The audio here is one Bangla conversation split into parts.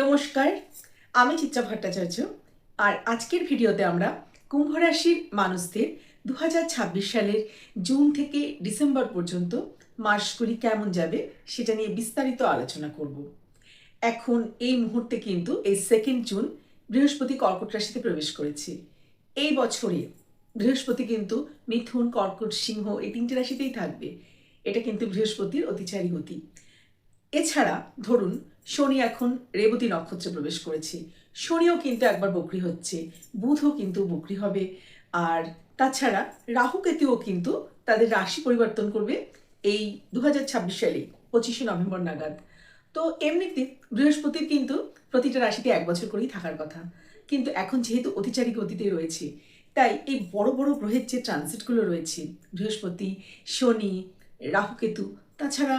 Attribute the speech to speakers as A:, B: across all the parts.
A: নমস্কার, আমি চিত্রা ভট্টাচার্য। আর আজকের ভিডিওতে আমরা কুম্ভ রাশির মানুষদের 2026 সালের জুন থেকে ডিসেম্বর পর্যন্ত মাসগুলি কেমন যাবে সেটা নিয়ে বিস্তারিত আলোচনা করব। এখন এই মুহূর্তে কিন্তু এই 2 জুন বৃহস্পতি কর্কট রাশিতে প্রবেশ করেছে। এই বছরে বৃহস্পতি কিন্তু মিথুন, কর্কট, সিংহ এই 3টে রাশিতেই থাকবে। এটা কিন্তু বৃহস্পতির অতিচারী গতি। এছাড়া ধরুন শনি এখন রেবতী নক্ষত্রে প্রবেশ করেছে, শনিও কিন্তু একবার বক্রী হচ্ছে, বুধও কিন্তু বক্রী হবে। আর তাছাড়া রাহু কেতুও কিন্তু তাদের রাশি পরিবর্তন করবে এই 2026 সালে 25শে নভেম্বর নাগাদ। তো এমনিতে বৃহস্পতির কিন্তু প্রতিটা রাশিতে 1 বছর করেই থাকার কথা, কিন্তু এখন যেহেতু অতিচারী গতিতে রয়েছে, তাই এই বড় বড় গ্রহের যে ট্রানজিটগুলো রয়েছে, বৃহস্পতি, শনি, রাহুকেতু, তাছাড়া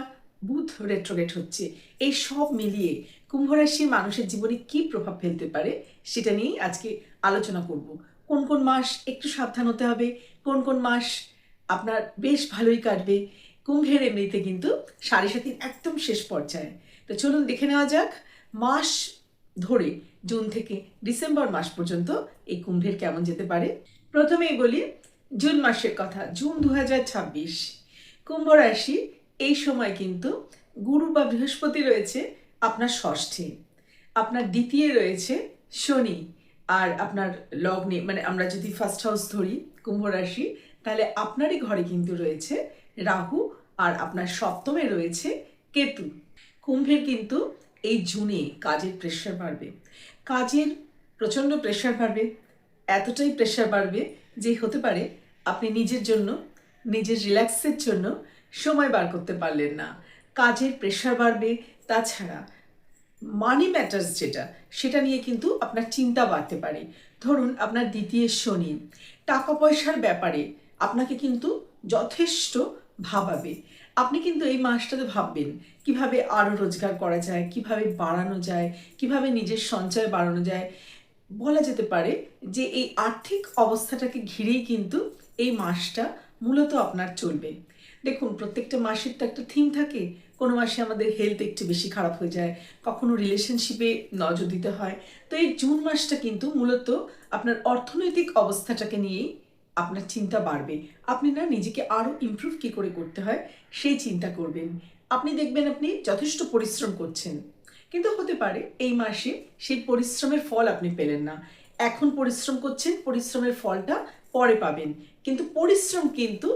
A: বুধ রেট্রোগেট হচ্ছে, এই সব মিলিয়ে কুম্ভ রাশির মানুষের জীবনে কি প্রভাব ফেলতে পারে সেটা নিয়েই আজকে আলোচনা করব। কোন কোন মাস একটু সাবধান হতে হবে, কোন কোন মাস আপনার বেশ ভালোই কাটবে। কুম্ভের এমনিতে কিন্তু 7.5 একদম শেষ পর্যায়ে। তো চলুন দেখে নেওয়া যাক মাস ধরে জুন থেকে ডিসেম্বর মাস পর্যন্ত এই কুম্ভের কেমন যেতে পারে। প্রথমেই বলি জুন মাসের কথা। জুন 2026 কুম্ভ রাশি, এই সময় কিন্তু গুরু বা বৃহস্পতি রয়েছে আপনার ষষ্ঠে, আপনার দ্বিতীয় রয়েছে শনি, আর আপনার লগ্নে মানে আমরা যদি ফার্স্ট হাউস ধরি কুম্ভ রাশি, তাহলে আপনারই ঘরে কিন্তু রয়েছে রাহু, আর আপনার সপ্তমে রয়েছে কেতু। কুম্ভের কিন্তু এই জুনে কাজের প্রেশার বাড়বে, কাজের প্রচণ্ড প্রেশার বাড়বে, এতটাই প্রেশার বাড়বে যে হতে পারে আপনি নিজের জন্য, নিজের রিল্যাক্সের জন্য সময় বার করতে পারলেন না। কাজের প্রেশার বাড়বে, তাছাড়া মানি ম্যাটার্স যেটা, সেটা নিয়ে কিন্তু আপনার চিন্তা বাড়তে পারে। ধরুন আপনার দ্বিতীয় শনি টাকা পয়সার ব্যাপারে আপনাকে কিন্তু যথেষ্ট ভাবাবে। আপনি কিন্তু এই মাসটাতে ভাববেন কিভাবে আরও রোজগার করা যায়, কিভাবে বাড়ানো যায়, কিভাবে নিজের সঞ্চয় বাড়ানো যায়। বলা যেতে পারে যে এই আর্থিক অবস্থাটাকে ঘিরেই কিন্তু এই মাসটা মূলত আপনার চলবে। দেখুন প্রত্যেকটা মাসের তো একটা থিম থাকে। কোনো মাসে আমাদের হেলথ একটু বেশি খারাপ হয়ে যায়, কখনো রিলেশনশিপে নজর দিতে হয়। তো এই জুন মাসটা কিন্তু মূলত আপনার অর্থনৈতিক অবস্থাটাকে নিয়েই আপনার চিন্তা বাড়বে। আপনি না নিজেকে আরও ইমপ্রুভ কী করে করতে হয় সেই চিন্তা করবেন। আপনি দেখবেন আপনি যথেষ্ট পরিশ্রম করছেন, কিন্তু হতে পারে এই মাসে সেই পরিশ্রমের ফল আপনি পেলেন না। এখন পরিশ্রম করছেন, পরিশ্রমের ফলটা পরে পাবেন, কিন্তু পরিশ্রম কিন্তু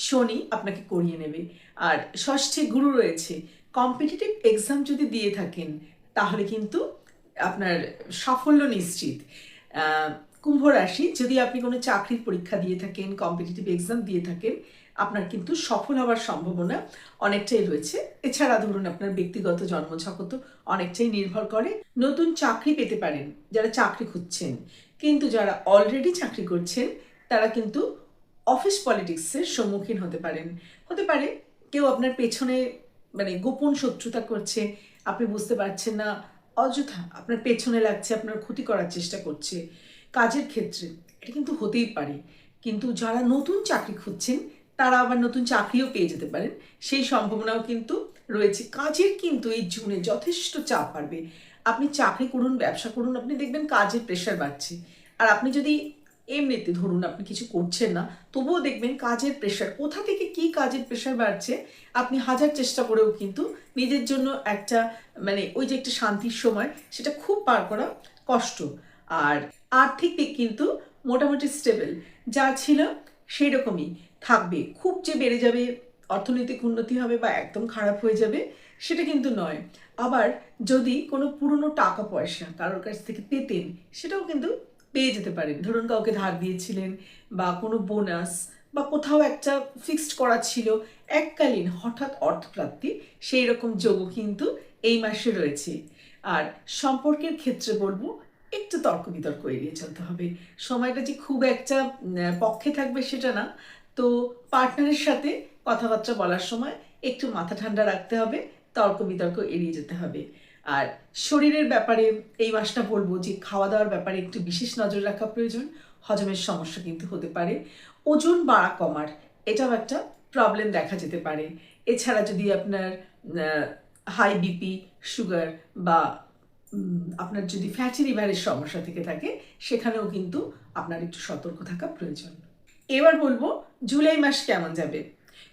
A: শনি আপনাকে করিয়ে নেবে। আর ষষ্ঠে গুরু রয়েছে, কম্পিটিটিভ এক্সাম যদি দিয়ে থাকেন তাহলে কিন্তু আপনার সাফল্য নিশ্চিত। কুম্ভ রাশি, যদি আপনি কোনো চাকরির পরীক্ষা দিয়ে থাকেন, কম্পিটিটিভ এক্সাম দিয়ে থাকেন, আপনার কিন্তু সফল হওয়ার সম্ভাবনা অনেকটাই রয়েছে। এছাড়া ধরুন আপনার ব্যক্তিগত জন্মছক তো অনেকটাই নির্ভর করে। নতুন চাকরি পেতে পারেন যারা চাকরি খুঁজছেন, কিন্তু যারা অলরেডি চাকরি করছেন তারা কিন্তু অফিস পলিটিক্সের সম্মুখীন হতে পারেন। হতে পারে কেউ আপনার পেছনে মানে গোপন শত্রুতা করছে, আপনি বুঝতে পারছেন না, অযথা আপনার পেছনে লাগছে, আপনার ক্ষতি করার চেষ্টা করছে কাজের ক্ষেত্রে। এটা কিন্তু হতেই পারে। কিন্তু যারা নতুন চাকরি খুঁজছেন তারা আবার নতুন চাকরিও পেয়ে যেতে পারেন, সেই সম্ভাবনাও কিন্তু রয়েছে। কাজের কিন্তু এই জুনে যথেষ্ট চাপ বাড়বে। আপনি চাকরি করুন, ব্যবসা করুন, আপনি দেখবেন কাজের প্রেশার বাড়ছে। আর আপনি যদি এমনিতে ধরুন আপনি কিছু করছেন না, তবুও দেখবেন কাজের প্রেশার, কোথা থেকে কি কাজের প্রেশার বাড়ছে, আপনি হাজার চেষ্টা করেও কিন্তু নিজের জন্য একটা মানে ওই যে একটা শান্তির সময় সেটা খুব পার করা কষ্ট। আর আর্থিক দিক কিন্তু মোটামুটি স্টেবল, যা ছিল সেই রকমই থাকবে। খুব যে বেড়ে যাবে, অর্থনৈতিক উন্নতি হবে বা একদম খারাপ হয়ে যাবে সেটা কিন্তু নয়। আবার যদি কোনো পুরনো টাকা পয়সা কারোর কাছ থেকে পেতেন, সেটাও কিন্তু পেয়ে যেতে পারেন। ধরুন কাউকে ধার দিয়েছিলেন, বা কোনো বোনাস, বা কোথাও একটা ফিক্সড করা ছিল, এককালীন হঠাৎ অর্থপ্রাপ্তি, সেই রকম যোগও কিন্তু এই মাসে রয়েছে। আর সম্পর্কের ক্ষেত্রে বলবো একটু তর্ক বিতর্ক এড়িয়ে চলতে হবে। সময়টা যে খুব একটা পক্ষে থাকবে সেটা না। তো পার্টনারের সাথে কথাবার্তা বলার সময় একটু মাথা ঠান্ডা রাখতে হবে, তর্ক বিতর্ক এড়িয়ে যেতে হবে। আর শরীরের ব্যাপারে এই মাসটা বলবো যে খাওয়া দাওয়ার ব্যাপারে একটু বিশেষ নজর রাখা প্রয়োজন। হজমের সমস্যা কিন্তু হতে পারে। ওজন বাড়া কমার এটাও একটা প্রবলেম দেখা যেতে পারে। এছাড়া যদি আপনার হাই বিপি, সুগার বা আপনার যদি ফ্যাটি লিভারের সমস্যা থেকে থাকে সেখানেও কিন্তু আপনার একটু সতর্ক থাকা প্রয়োজন। এবার বলবো জুলাই মাস কেমন যাবে।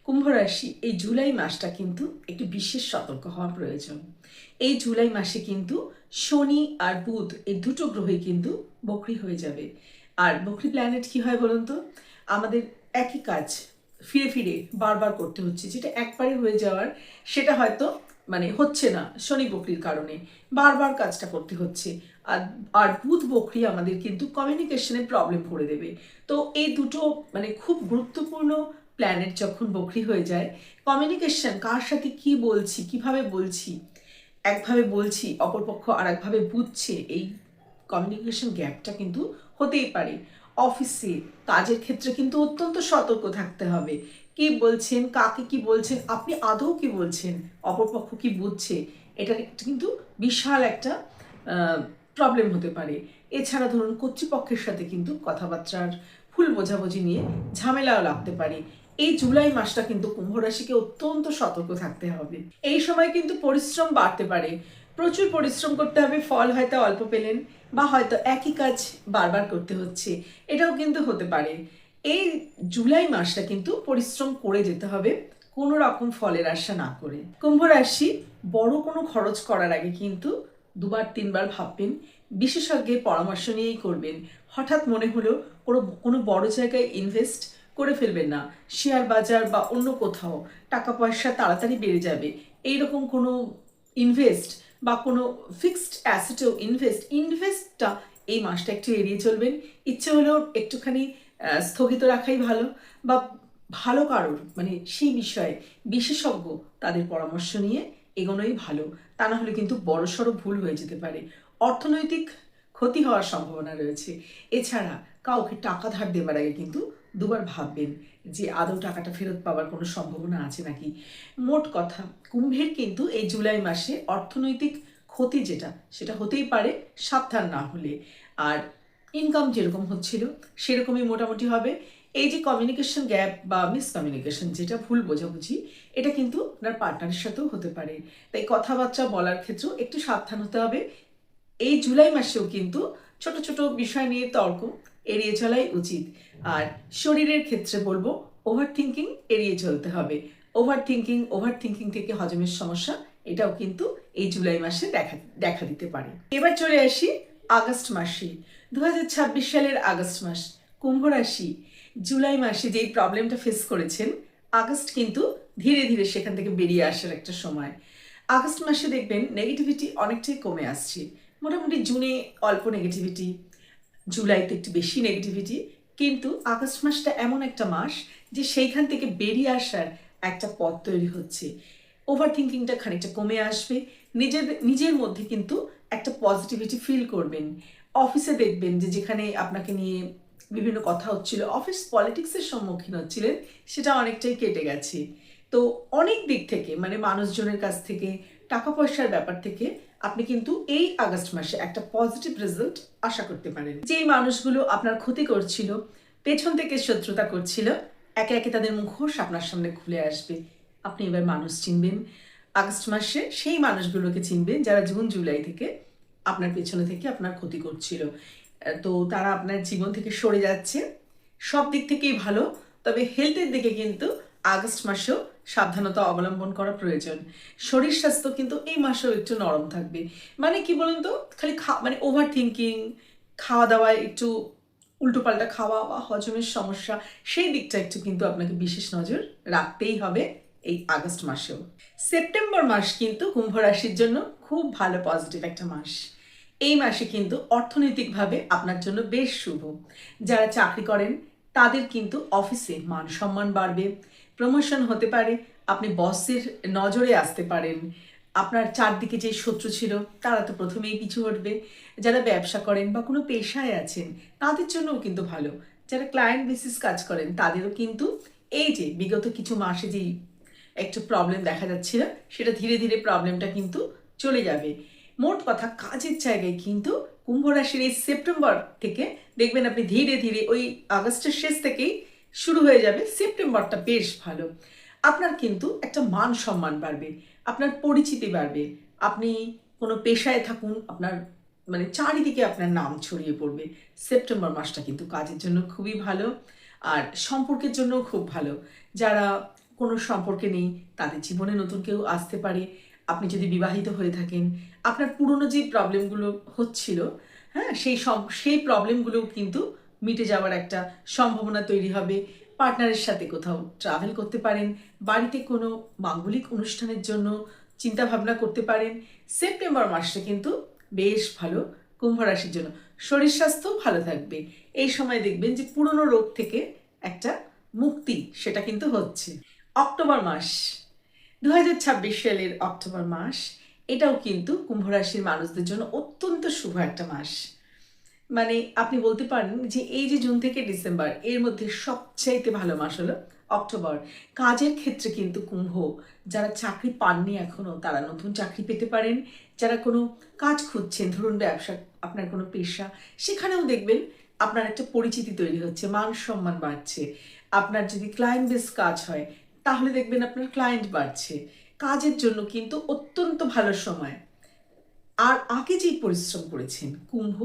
A: কুম্ভ রাশি, এই জুলাই মাসটা কিন্তু একটু বিশেষ সতর্ক হওয়া প্রয়োজন। এই জুলাই মাসে কিন্তু শনি আর বুধ এই দুটো গ্রহই কিন্তু বকরি হয়ে যাবে। আর বকরি প্ল্যানেট কি হয় বলুন তো, আমাদের একই কাজ ফিরে ফিরে বারবার করতে হচ্ছে, যেটা একবারে হয়ে যাওয়ার সেটা হয়তো হচ্ছে না শনি বকরির কারণে, বারবার কাজটা করতে হচ্ছে। আর আর বুধ বকরি আমাদের কিন্তু কমিউনিকেশনে প্রবলেম করে দেবে। তো এই দুটো খুব গুরুত্বপূর্ণ প্ল্যানেট যখন বকরি হয়ে যায়, কমিউনিকেশন, কার সাথে কি বলছি, কিভাবে বলছি, একভাবে বলছি অপরপক্ষ আর একভাবে বুঝছে, এই কমিউনিকেশন গ্যাপটা কিন্তু হতেই পারে। অফিসে কাজের ক্ষেত্রে কিন্তু অত্যন্ত সতর্ক থাকতে হবে। কি বলছেন, কাকে কি বলছেন, আপনি আদৌ কি বলছেন, অপরপক্ষ কি বুঝছে, এটা কিন্তু বিশাল একটা প্রবলেম হতে পারে। এছাড়া ধরুন কর্তৃপক্ষের সাথে কিন্তু কথাবার্তার ভুল বোঝাবুঝি নিয়ে ঝামেলাও লাগতে পারে। এই জুলাই মাসটা কিন্তু কুম্ভ রাশিকে অত্যন্ত সতর্ক থাকতে হবে। এই সময় কিন্তু পরিশ্রম বাড়তে পারে, প্রচুর পরিশ্রম করতে হবে, ফল হয়তো অল্প পেলেন বা হয়তো একই কাজ বারবার করতে হচ্ছে, এটাও কিন্তু হতে পারে। এই জুলাই মাসটা কিন্তু পরিশ্রম করে যেতে হবে, কোনো রকম ফলের আশা না করে। কুম্ভ রাশি, বড় কোনো খরচ করার আগে কিন্তু দুবার তিনবার ভাববেন, বিশেষজ্ঞের পরামর্শ নিয়েই করবেন। হঠাৎ মনে হলো কোনো বড় জায়গায় ইনভেস্ট করে ফেলবেন না। শেয়ার বাজার বা অন্য কোথাও টাকা পয়সা তাড়াতাড়ি বেড়ে যাবে এইরকম কোনো ইনভেস্ট বা কোনো ফিক্সড অ্যাসেটেও ইনভেস্টটা এই মাসটা একটু এড়িয়ে চলবেন। ইচ্ছে হলেও একটুখানি স্থগিত রাখাই ভালো, বা ভালো কারোর সেই বিষয়ে বিশেষজ্ঞ তাদের পরামর্শ নিয়ে এগোনোই ভালো। তা না হলে কিন্তু বড়সড় ভুল হয়ে যেতে পারে, অর্থনৈতিক ক্ষতি হওয়ার সম্ভাবনা রয়েছে। এছাড়া কাউকে টাকা ধার দেবার আগে কিন্তু দুবার ভাববেন যে আদৌ টাকাটা ফেরত পাওয়ার কোনো সম্ভাবনা আছে নাকি। মোট কথা, কুম্ভের কিন্তু এই জুলাই মাসে অর্থনৈতিক ক্ষতি সেটা হতেই পারে সাবধান না হলে। আর ইনকাম যেরকম হচ্ছিল সেরকমই মোটামুটি হবে। এই যে কমিউনিকেশন গ্যাপ বা মিসকমিউনিকেশন, যেটা ভুল বোঝাবুঝি, এটা কিন্তু আপনার পার্টনারের সাথেও হতে পারে। তাই কথাবার্তা বলার ক্ষেত্রেও একটু সাবধান হতে হবে। এই জুলাই মাসেও কিন্তু ছোট ছোট বিষয় নিয়ে তর্ক এড়িয়ে চলাই উচিত। আর শরীরের ক্ষেত্রে বলবো ওভার থিঙ্কিং এড়িয়ে চলতে হবে। ওভার থিঙ্কিং থেকে হজমের সমস্যা, এটাও কিন্তু এই জুলাই মাসে দেখা দিতে পারে। এবার চলে আসি আগস্ট মাসে। 2026 সালের আগস্ট মাস, কুম্ভ রাশি জুলাই মাসে যেই প্রবলেমটা ফেস করেছেন, আগস্ট কিন্তু ধীরে ধীরে সেখান থেকে বেরিয়ে আসার একটা সময়। আগস্ট মাসে দেখবেন নেগেটিভিটি অনেকটাই কমে আসছে। মোটামুটি জুনে অল্প নেগেটিভিটি, জুলাইতে একটু বেশি নেগেটিভিটি, কিন্তু আগস্ট মাসটা এমন একটা মাস যে সেইখান থেকে বেরিয়ে আসার একটা পথ তৈরি হচ্ছে। ওভার থিঙ্কিংটা খানিকটা কমে আসবে, নিজের মধ্যে কিন্তু একটা পজিটিভিটি ফিল করবেন। অফিসে দেখবেন যে যেখানে আপনাকে নিয়ে বিভিন্ন কথা হচ্ছিল, অফিস পলিটিক্সের সম্মুখীন হচ্ছিলেন, সেটা অনেকটাই কেটে গেছে। তো অনেক দিক থেকে মানুষজনের কাছ থেকে, টাকা পয়সার ব্যাপার থেকে আপনি কিন্তু এই আগস্ট মাসে একটা পজিটিভ রেজাল্ট আশা করতে পারেন। যেই মানুষগুলো আপনার ক্ষতি করছিল, পেছন থেকে শত্রুতা করছিল, একে একে তাদের মুখোশ আপনার সামনে খুলে আসবে। আপনি এবার মানুষ চিনবেন আগস্ট মাসে, সেই মানুষগুলোকে চিনবেন যারা জুন জুলাই থেকে আপনার পেছনে থেকে আপনার ক্ষতি করছিল। তো তারা আপনার জীবন থেকে সরে যাচ্ছে, সব দিক থেকেই ভালো। তবে হেলথের দিকে কিন্তু আগস্ট মাসেও সাবধানতা অবলম্বন করা প্রয়োজন। শরীর স্বাস্থ্য কিন্তু এই মাসেও একটু নরম থাকবে। কি বলুন তো, খালি ওভার থিঙ্কিং, খাওয়া দাওয়ায় একটু উল্টোপাল্টা খাওয়া বা হজমের সমস্যা, সেই দিকটা একটু কিন্তু আপনাকে বিশেষ নজর রাখতেই হবে এই আগস্ট মাসেও। সেপ্টেম্বর মাস কিন্তু কুম্ভ রাশির জন্য খুব ভালো পজিটিভ একটা মাস। এই মাসে কিন্তু অর্থনৈতিকভাবে আপনার জন্য বেশ শুভ। যারা চাকরি করেন তাদের কিন্তু অফিসে মান সম্মান বাড়বে, প্রমোশন হতে পারে, আপনি বসের নজরে আসতে পারেন। আপনার চারদিকে যে শত্রু ছিল তারা তো প্রথমেই পিছু হটবে। যারা ব্যবসা করেন বা কোনো পেশায় আছেন তাদের জন্যও কিন্তু ভালো। যারা ক্লায়েন্ট বেসিস কাজ করেন তাদেরও কিন্তু এই যে বিগত কিছু মাসে যেই একটু প্রবলেম দেখা যাচ্ছিল, সেটা ধীরে ধীরে প্রবলেমটা কিন্তু চলে যাবে। মোট কথা, কাজের জায়গায় কিন্তু কুম্ভ রাশির এই সেপ্টেম্বর থেকে দেখবেন আপনি ধীরে ধীরে ওই আগস্টের শেষ থেকেই শুরু হয়ে যাবে, সেপ্টেম্বরটা বেশ ভালো। আপনার কিন্তু একটা মান সম্মান বাড়বে, আপনার পরিচিতি বাড়বে, আপনি কোনো পেশায় থাকুন, আপনার মানে চারিদিকে আপনার নাম ছড়িয়ে পড়বে। সেপ্টেম্বর মাসটা কিন্তু কাজের জন্য খুবই ভালো, আর সম্পর্কের জন্য খুব ভালো। যারা কোনো সম্পর্কে নেই তাদের জীবনে নতুন কেউ আসতে পারে। আপনি যদি বিবাহিত হয়ে থাকেন, আপনার পুরনো যে প্রবলেমগুলো হচ্ছিল, হ্যাঁ, সেই প্রবলেমগুলো কিন্তু মিটে যাওয়ার একটা সম্ভাবনা তৈরি হবে। পার্টনারের সাথে কোথাও ট্রাভেল করতে পারেন, বাড়িতে কোনো মাঙ্গলিক অনুষ্ঠানের জন্য চিন্তা ভাবনা করতে পারেন। সেপ্টেম্বর মাসটা কিন্তু বেশ ভালো কুম্ভ রাশির জন্য। শরীর স্বাস্থ্য ভালো থাকবে। এই সময় দেখবেন যে পুরনো রোগ থেকে একটা মুক্তি সেটা কিন্তু হচ্ছে। অক্টোবর মাস, 2026 সালের অক্টোবর মাস, এটাও কিন্তু কুম্ভ রাশির মানুষদের জন্য অত্যন্ত শুভ একটা মাস। মানে আপনি বলতে পারেন যে এই যে জুন থেকে ডিসেম্বর, এর মধ্যে সবচাইতে ভালো মাস হলো অক্টোবর। কাজের ক্ষেত্রে কিন্তু কুম্ভ, যারা চাকরি পাননি এখনো তারা নতুন চাকরি পেতে পারেন। যারা কোনো কাজ খুঁজছেন, ধরুন ব্যবসা, আপনার কোনো পেশা, সেখানেও দেখবেন আপনার একটা পরিচিতি তৈরি হচ্ছে, মান সম্মান বাড়ছে। আপনার যদি ক্লায়েন্ট বেস কাজ হয় তাহলে দেখবেন আপনার ক্লায়েন্ট বাড়ছে। কাজের জন্য কিন্তু অত্যন্ত ভালো সময়। আর আগে যেই পরিশ্রম করেছেন কুম্ভ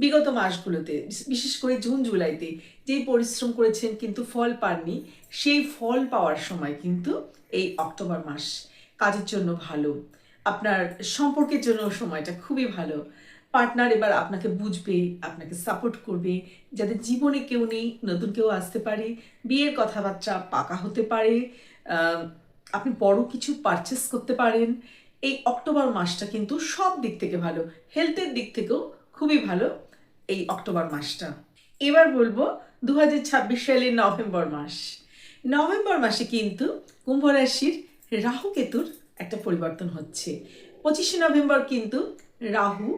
A: বিগত মাসগুলোতে, বিশেষ করে জুন জুলাইতে যেই পরিশ্রম করেছেন কিন্তু ফল পাননি, সেই ফল পাওয়ার সময় কিন্তু এই অক্টোবর মাস কাজের জন্য ভালো। আপনার সম্পর্কের জন্য সময়টা খুবই ভালো। পার্টনার এবার আপনাকে বুঝবে, আপনাকে সাপোর্ট করবে। যাদের জীবনে কেউ নেই, নতুন কেউ আসতে পারে। বিয়ের কথাবার্তা পাকা হতে পারে। আপনি বড় কিছু পারচেস করতে পারেন। এই অক্টোবর মাসটা কিন্তু সব দিক থেকে ভালো, হেলথের দিক থেকেও খুবই ভালো এই অক্টোবর মাসটা। এবার বলবো 2026 সালের নভেম্বর মাস। নভেম্বর মাসে কিন্তু কুম্ভ রাশির রাহু কেতুর একটা পরিবর্তন হচ্ছে। 25শে নভেম্বর কিন্তু রাহু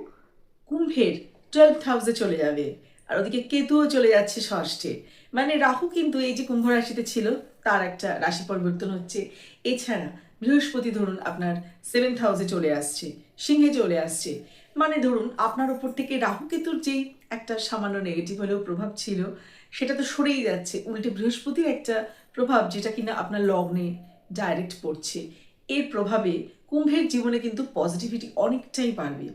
A: কুম্ভের 12th হাউসে চলে যাবে, আর ওদিকে কেতুও চলে যাচ্ছে ষষ্ঠে। মানে রাহু কিন্তু এই যে কুম্ভ রাশিতে ছিল তার একটা রাশি পরিবর্তন হচ্ছে। এছাড়া বৃহস্পতি ধরুন আপনার 7th হাউসে চলে আসছে, সিংহে চলে আসছে। মানে ধরুন আপনার ওপর থেকে রাহু কেতুর যেই একটা সামান্য নেগেটিভ হলেও প্রভাব ছিল সেটা তো সরেই যাচ্ছে। উল্টে বৃহস্পতির একটা প্রভাব, যেটা কিনা আপনার লগ্নে ডাইরেক্ট পড়ছে, এর প্রভাবে কুম্ভের জীবনে কিন্তু পজিটিভিটি অনেকটাই বাড়বে।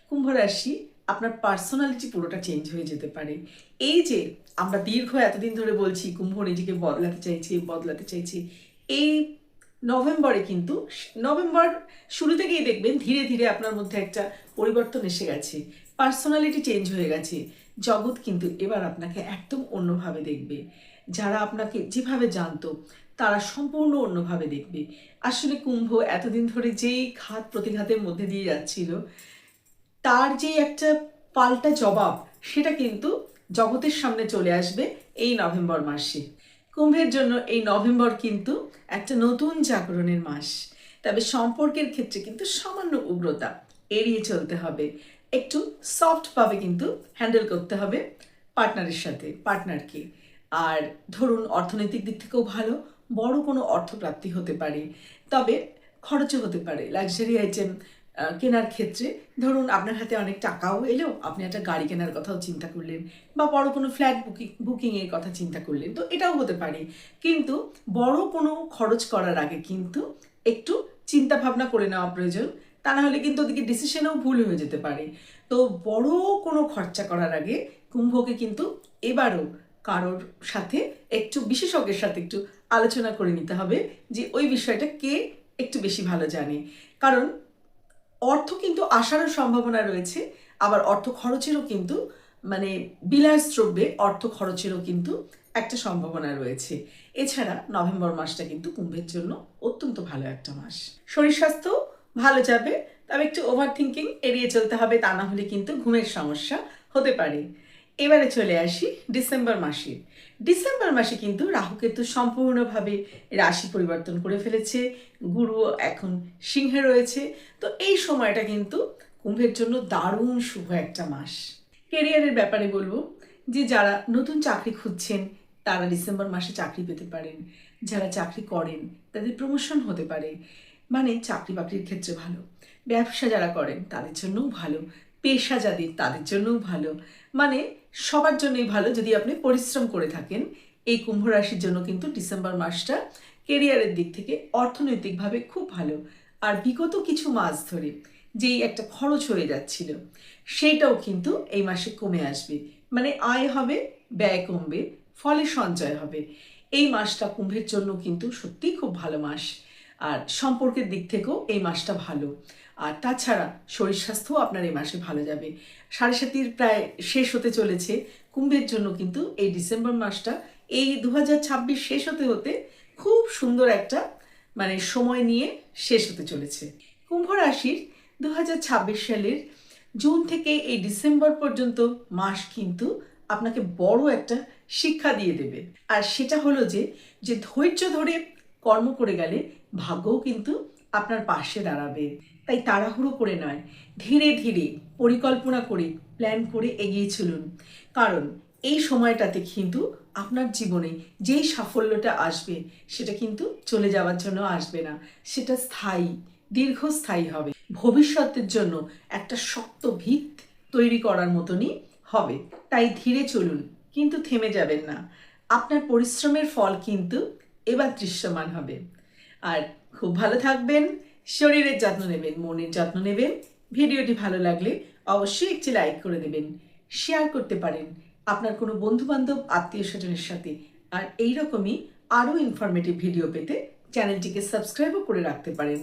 A: কুম্ভ রাশি, আপনার পার্সোনালিটি পুরোটা চেঞ্জ হয়ে যেতে পারে। এই যে আমরা দীর্ঘ এতদিন ধরে বলছি কুম্ভ নিজেকে বদলাতে চাইছে, এই নভেম্বরে কিন্তু, নভেম্বর শুরু থেকেই দেখবেন ধীরে ধীরে আপনার মধ্যে একটা পরিবর্তন এসে গেছে, পার্সোনালিটি চেঞ্জ হয়ে গেছে। জগৎ কিন্তু এবার আপনাকে একদম অন্যভাবে দেখবে। যারা আপনাকে যেভাবে জানতো তারা সম্পূর্ণ অন্যভাবে দেখবে। আসলে কুম্ভ এতদিন ধরে যেই ঘাত প্রতিঘাতের মধ্যে দিয়ে যাচ্ছিল, তার যে একটা পাল্টা জবাব, সেটা কিন্তু জগতের সামনে চলে আসবে এই নভেম্বর মাসে। কুম্ভের জন্য এই নভেম্বর কিন্তু একটা নতুন জাগরণের মাস। তবে সম্পর্কের ক্ষেত্রে কিন্তু সামান্য উগ্রতা এড়িয়ে চলতে হবে। একটু সফটভাবে কিন্তু হ্যান্ডেল করতে হবে পার্টনারকে। আর ধরুন অর্থনৈতিক দিক থেকেও ভালো, বড় কোনো অর্থপ্রাপ্তি হতে পারে। তবে খরচও হতে পারে লাক্সারি আইটেম কেনার ক্ষেত্রে। ধরুন আপনার হাতে অনেক টাকাও এলো, আপনি একটা গাড়ি কেনার কথাও চিন্তা করলেন, বা বড় কোনো ফ্ল্যাট বুকিংয়ের কথা চিন্তা করলেন, তো এটাও হতে পারে। কিন্তু বড় কোনো খরচ করার আগে কিন্তু একটু চিন্তা ভাবনা করে নেওয়া প্রয়োজন, তা না হলে কিন্তু ওদিকে ডিসিশনেও ভুল হয়ে যেতে পারে। তো বড় কোনো খরচা করার আগে কুম্ভকে কিন্তু এবারও কারোর সাথে, একটু বিশেষজ্ঞের সাথে একটু আলোচনা করে নিতে হবে যে ওই বিষয়টা কে একটু বেশি ভালো জানে। কারণ অর্থ কিন্তু আসারও সম্ভাবনা রয়েছে, আবার অর্থ খরচেরও কিন্তু, মানে বিলাসদ্রব্যে অর্থ খরচেরও কিন্তু একটা সম্ভাবনা রয়েছে। এছাড়া নভেম্বর মাসটা কিন্তু কুম্ভের জন্য অত্যন্ত ভালো একটা মাস। শরীর স্বাস্থ্য ভালো যাবে, তবে একটু ওভার থিঙ্কিং এড়িয়ে চলতে হবে, তা না হলে কিন্তু ঘুমের সমস্যা হতে পারে। এবারে চলে আসি ডিসেম্বর মাসে। ডিসেম্বর মাসে কিন্তু রাহু কেতু সম্পূর্ণভাবে রাশি পরিবর্তন করে ফেলেছে, গুরু এখন সিংহে রয়েছে। তো এই সময়টা কিন্তু কুম্ভের জন্য দারুণ শুভ একটা মাস। কেরিয়ারের ব্যাপারে বলবো যে যারা নতুন চাকরি খুঁজছেন তারা ডিসেম্বর মাসে চাকরি পেতে পারেন। যারা চাকরি করেন তাদের প্রমোশন হতে পারে, মানে চাকরি বাকরির ক্ষেত্রে ভালো। ব্যবসা যারা করেন তাদের জন্যও ভালো, পেশা যাদের তাদের জন্যও ভালো, মানে সবার জন্যই ভালো যদি আপনি পরিশ্রম করে থাকেন। এই কুম্ভ রাশির জন্য কিন্তু ডিসেম্বর মাসটা কেরিয়ারের দিক থেকে অর্থনৈতিকভাবে খুব ভালো। আর বিগত কিছু মাস ধরে যেই একটা খরচ হয়ে যাচ্ছিল সেইটাও কিন্তু এই মাসে কমে আসবে। মানে আয় হবে, ব্যয় কমবে, ফলে সঞ্চয় হবে। এই মাসটা কুম্ভের জন্য কিন্তু সত্যিই খুব ভালো মাস। আর সম্পর্কের দিক থেকেও এই মাসটা ভালো। আর তাছাড়া শরীর স্বাস্থ্যও আপনার এই মাসে ভালো যাবে। সাড়ে সাতির প্রায় শেষ হতে চলেছে। কুম্ভের জন্য কিন্তু এই ডিসেম্বর মাসটা এই 2026 শেষ হতে হতে খুব সুন্দর একটা সময় নিয়ে শেষ হতে চলেছে। কুম্ভ রাশির 2026 সালের জুন থেকে এই ডিসেম্বর পর্যন্ত মাস কিন্তু আপনাকে বড় একটা শিক্ষা দিয়ে দেবে। আর সেটা হলো যে ধৈর্য ধরে কর্ম করে গেলে ভাগ্যও কিন্তু আপনার পাশে দাঁড়াবে। তাই তাড়াহুড়ো করে নয়, ধীরে ধীরে পরিকল্পনা করে প্ল্যান করে এগিয়ে চলুন। কারণ এই সময়টাতে কিন্তু আপনার জীবনে যেই সাফল্যটা আসবে সেটা কিন্তু চলে যাওয়ার জন্য আসবে না, সেটা স্থায়ী, দীর্ঘস্থায়ী হবে, ভবিষ্যতের জন্য একটা শক্ত ভিত তৈরি করার মতনই হবে। তাই ধীরে চলুন, কিন্তু থেমে যাবেন না। আপনার পরিশ্রমের ফল কিন্তু এবার দৃশ্যমান হবে। আর খুব ভালো থাকবেন, শরীরের যত্ন নেবেন, মনের যত্ন নেবেন। ভিডিওটি ভালো লাগলে অবশ্যই একটি লাইক করে দেবেন, শেয়ার করতে পারেন আপনার কোনো বন্ধুবান্ধব, আত্মীয় স্বজনের সাথে। আর এইরকমই আরও ইনফরমেটিভ ভিডিও পেতে চ্যানেলটিকে সাবস্ক্রাইবও করে রাখতে পারেন।